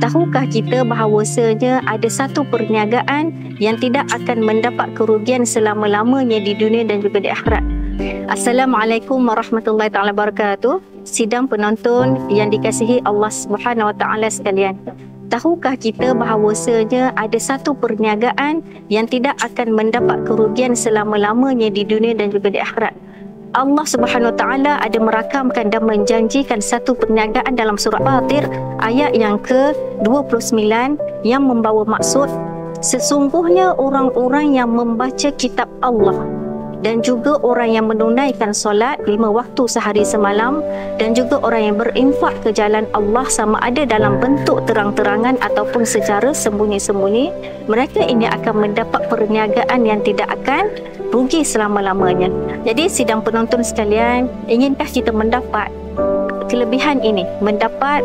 Tahukah kita bahawasanya ada satu perniagaan yang tidak akan mendapat kerugian selama-lamanya di dunia dan juga di akhirat? Assalamualaikum warahmatullahi taala wabarakatuh. Sidang penonton yang dikasihi Allah Subhanahu wa taala sekalian. Tahukah kita bahawasanya ada satu perniagaan yang tidak akan mendapat kerugian selama-lamanya di dunia dan juga di akhirat? Allah Subhanahu wa taala ada merakamkan dan menjanjikan satu perniagaan dalam surah Fatir ayat yang ke-29 yang membawa maksud, sesungguhnya orang-orang yang membaca kitab Allah dan juga orang yang menunaikan solat 5 waktu sehari semalam dan juga orang yang berinfak ke jalan Allah sama ada dalam bentuk terang-terangan ataupun secara sembunyi-sembunyi, mereka ini akan mendapat perniagaan yang tidak akan rugi selama-lamanya. Jadi sidang penonton sekalian, inginkah kita mendapat kelebihan ini, mendapat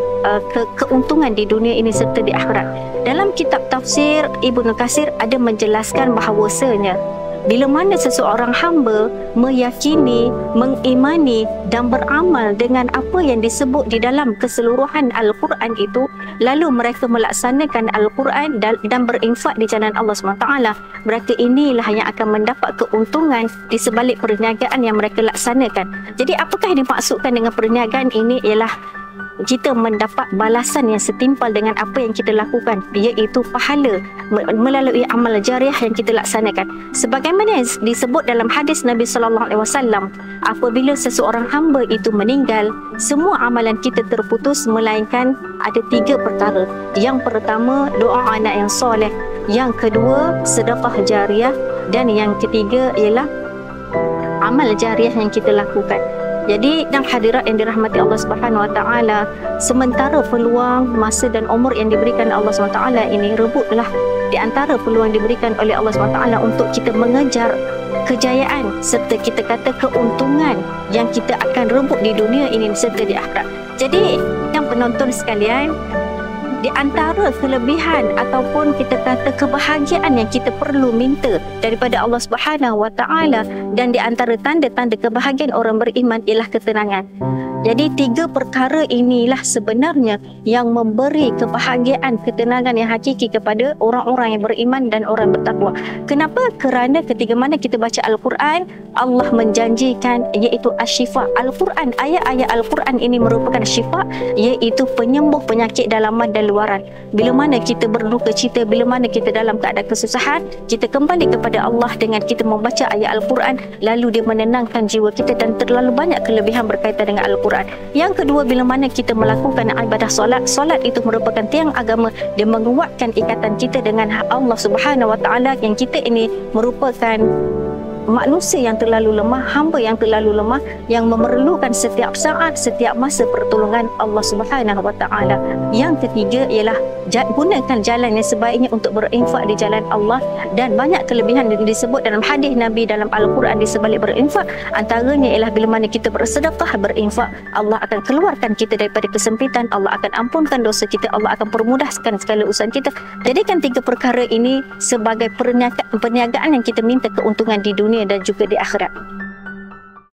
keuntungan di dunia ini serta di akhirat? Dalam kitab tafsir Ibnu Katsir ada menjelaskan bahawasanya bila mana seseorang hamba meyakini, mengimani dan beramal dengan apa yang disebut di dalam keseluruhan Al-Quran itu, lalu mereka melaksanakan Al-Quran dan berinfak di jalan Allah SWT, mereka inilah yang akan mendapat keuntungan di sebalik perniagaan yang mereka laksanakan. Jadi apakah yang dimaksudkan dengan perniagaan ini ialah kita mendapat balasan yang setimpal dengan apa yang kita lakukan, iaitu pahala melalui amal jariah yang kita laksanakan. Sebagaimana disebut dalam hadis Nabi SAW, apabila seseorang hamba itu meninggal, semua amalan kita terputus melainkan ada 3 perkara. Yang pertama, doa anak yang soleh. Yang kedua, sedekah jariah. Dan yang ketiga ialah amal jariah yang kita lakukan. Jadi dan hadirat yang dirahmati Allah Subhanahu wa taala, sementara peluang, masa dan umur yang diberikan Allah Subhanahu wa taala ini, rebutlah di antara peluang yang diberikan oleh Allah Subhanahu wa taala untuk kita mengejar kejayaan serta kita kata keuntungan yang kita akan rebut di dunia ini serta di akhirat. Jadi yang penonton sekalian, di antara kelebihan ataupun kita kata kebahagiaan yang kita perlu minta daripada Allah Subhanahu wa taala, dan di antara tanda-tanda kebahagiaan orang beriman ialah ketenangan. Jadi 3 perkara inilah sebenarnya yang memberi kebahagiaan, ketenangan yang hakiki kepada orang-orang yang beriman dan orang bertakwa. Kenapa? Kerana ketika mana kita baca Al-Quran, Allah menjanjikan iaitu asyifa. Al-Quran, ayat-ayat Al-Quran ini merupakan syifa, iaitu penyembuh penyakit dalaman dan luaran. Bila mana kita berduka cita, bila mana kita dalam keadaan kesusahan, kita kembali kepada Allah dengan kita membaca ayat Al-Quran, lalu dia menenangkan jiwa kita dan terlalu banyak kelebihan berkaitan dengan Al-Quran. Yang kedua, bila mana kita melakukan ibadah solat, solat itu merupakan tiang agama, dia menguatkan ikatan kita dengan Allah Subhanahu wa taala, yang kita ini merupakan manusia yang terlalu lemah, hamba yang terlalu lemah, yang memerlukan setiap saat, setiap masa pertolongan Allah Subhanahu wa taala. Yang ketiga ialah gunakan jalan yang sebaiknya untuk berinfak di jalan Allah, dan banyak kelebihan yang disebut dalam hadis Nabi dalam Al-Quran di sebalik berinfak. Antaranya ialah bila mana kita bersedekah, berinfak, Allah akan keluarkan kita daripada kesempitan, Allah akan ampunkan dosa kita, Allah akan permudahkan segala urusan kita. Jadikan 3 perkara ini sebagai perniagaan yang kita minta keuntungan di dunia dan juga di akhirat.